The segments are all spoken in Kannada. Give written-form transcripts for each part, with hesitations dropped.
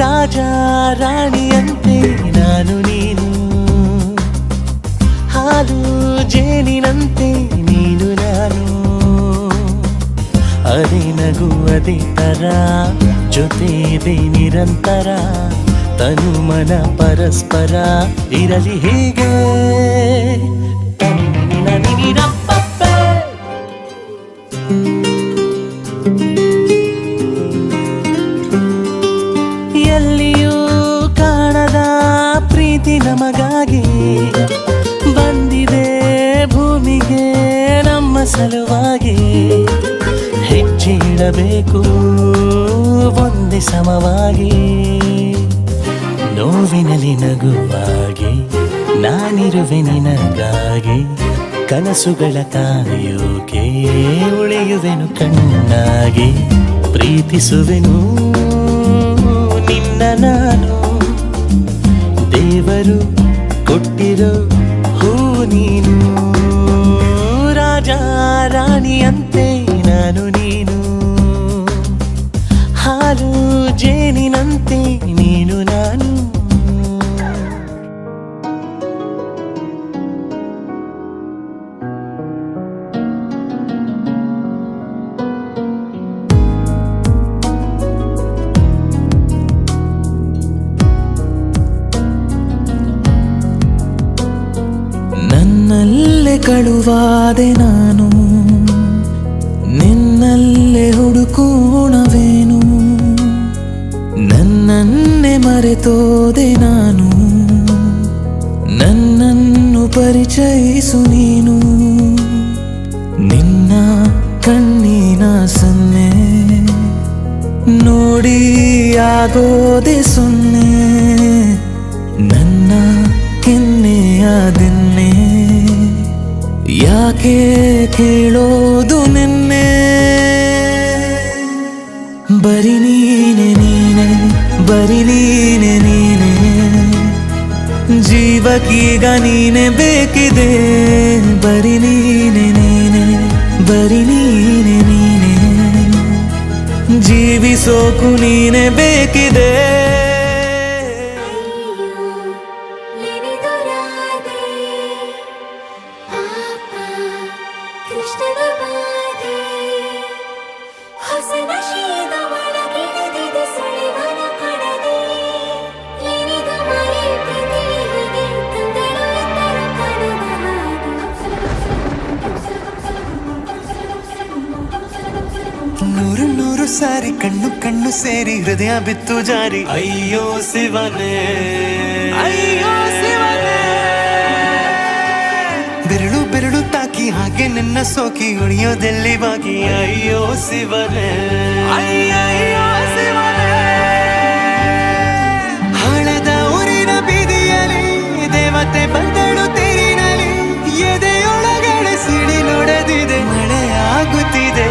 ರಾಜ ರಾಣಿಯಂತೆ ನಾನು ನೀನು, ಹಾಲು ಜೇನಿನಂತೆ ನೀನು ನಾನು. ಅದೇ ನಗು ಅದೇ ತರ, ಜೊತೆ ಇದೆ ನಿರಂತರ. ತನು ಮನ ಪರಸ್ಪರ ಇರಲಿ ಹೀಗೆ. ಎಲ್ಲಿಯೂ ಕಾಣದ ಪ್ರೀತಿ ನಮಗಾಗಿ ಬಂದಿದೆ ಭೂಮಿಗೆ ನಮ್ಮ ಸಲುವಾಗಿ. ಹೆಜ್ಜೆ ಇಡಬೇಕು ಒಂದೇ ಸಮವಾಗಿ, ನೋವಿನಲ್ಲಿ ನಗುವಾಗಿ ನಾನಿರುವೆ ನಿನಗಾಗಿ. ಕನಸುಗಳ ಕಾಯೋಕೆ ಉಳಿಯುವೆನು ಕಣ್ಣಾಗಿ, ಪ್ರೀತಿಸುವೆನು ನಿನ್ನ ನಾನು. ದೇವರು ಕೊಟ್ಟಿರೋ ಹೂ ನೀನು, ರಾಜ ರಾಣಿಯಂತೆ ನಾನು ನೀನು, ಹಾಲು ಜೇನಿನಂತೆ ನೀನು ನಾನು. ನನ್ನಲ್ಲೇ ಕಳುವಾದೆ ನಾನು, ನಿನ್ನಲ್ಲೇ ಹುಡುಕೋಣವೇನು. ನನ್ನನ್ನೇ ಮರೆತೋದೆ ನಾನು, ನನ್ನನ್ನು ಪರಿಚಯಿಸು ನೀನು. ನಿನ್ನ ಕಣ್ಣಿನ ಸನ್ನೆ ನೋಡಿ ಆಗೋದೆ ಸೊನ್ನೆ. ನನ್ನ ಕೆನ್ನೆಯ ದಿನ್ನೆ ಯಾಕೆ ಕೇಳೋದು ನಿನ್ನೆ. ಬರಿ ನೀನೆ ನೀನೆ, ಬರಿ ನೀನೆ ನೀನೆ, ಜೀವಕ್ಕೀಗ ನೀನೆ ಬೇಕಿದೆ. ಬರಿ ನೀನೆ ನೀನೆ, ಬರಿ ನೀನೆ ನೀನೆ, ಜೀವಿಸೋಕು ನೀನೆ ಬೇಕಿದೆ. ನೂರು ನೂರು ಸಾರಿ ಕಣ್ಣು ಕಣ್ಣು ಸೇರಿ ಹೃದಯ ಬಿತ್ತು ಜಾರಿ. ಅಯ್ಯೋ ಶಿವನೇ, ಅಯ್ಯೋ ಶಿವನೇ, ಬೆರಳು ಬೆರಳು ತಾಕಿ ಹಾಗೆ ನಿನ್ನ ಸೋಕಿ ಉಳಿಯೋದೆಲ್ಲಿ ಬಾಕಿ. ಅಯ್ಯೋ ಶಿವನೇ, ಅಯ್ಯಯ್ಯೋ ಶಿವನೇ, ಹಳದ ಊರಿನ ಬೀದಿಯಲ್ಲಿ ದೇವತೆ ಬಂದಳು ತೇರಿನಲ್ಲಿ. ಎದೆಯೊಳಗಡೆ ಸಿಡಿ ನೋಡದಿದೆ, ಮಳೆ ಆಗುತ್ತಿದೆ.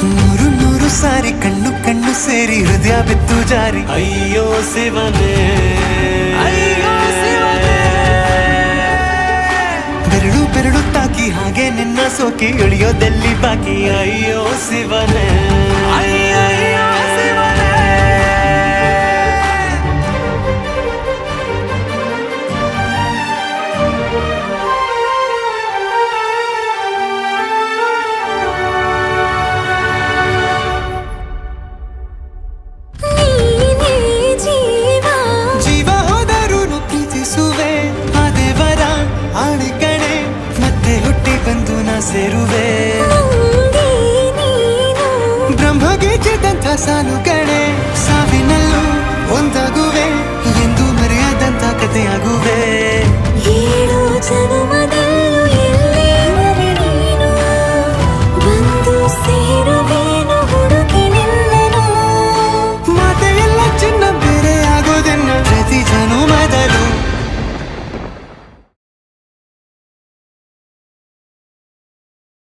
ನೂರು ನೂರು ಸಾರಿ ಕಣ್ಣು ಕಣ್ಣು ಸೇರಿ ಹೃದಯ ಬಿತ್ತು ಜಾರಿ. ಅಯ್ಯೋ ಶಿವನೇ, ಅಯ್ಯೋ ಶಿವನೇ, ಬೆರಳು ಬೆರಳು ತಾಕಿ ಹಾಗೆ ನಿನ್ನ ಸೋಕಿ ಇಳಿಯೋದೆಲ್ಲಿ ಬಾಕಿ. ಅಯ್ಯೋ ಶಿವನೇ, ಅಯ್ಯಯ್ಯೋ ಶಿವನೇ. ಸೇರುವೆ ಬ್ರಹ್ಮಗೀಚಿದಂಥ ಸಾಲುಗಳೇ, ಸಾವಿನಲ್ಲೂ ಒಂದ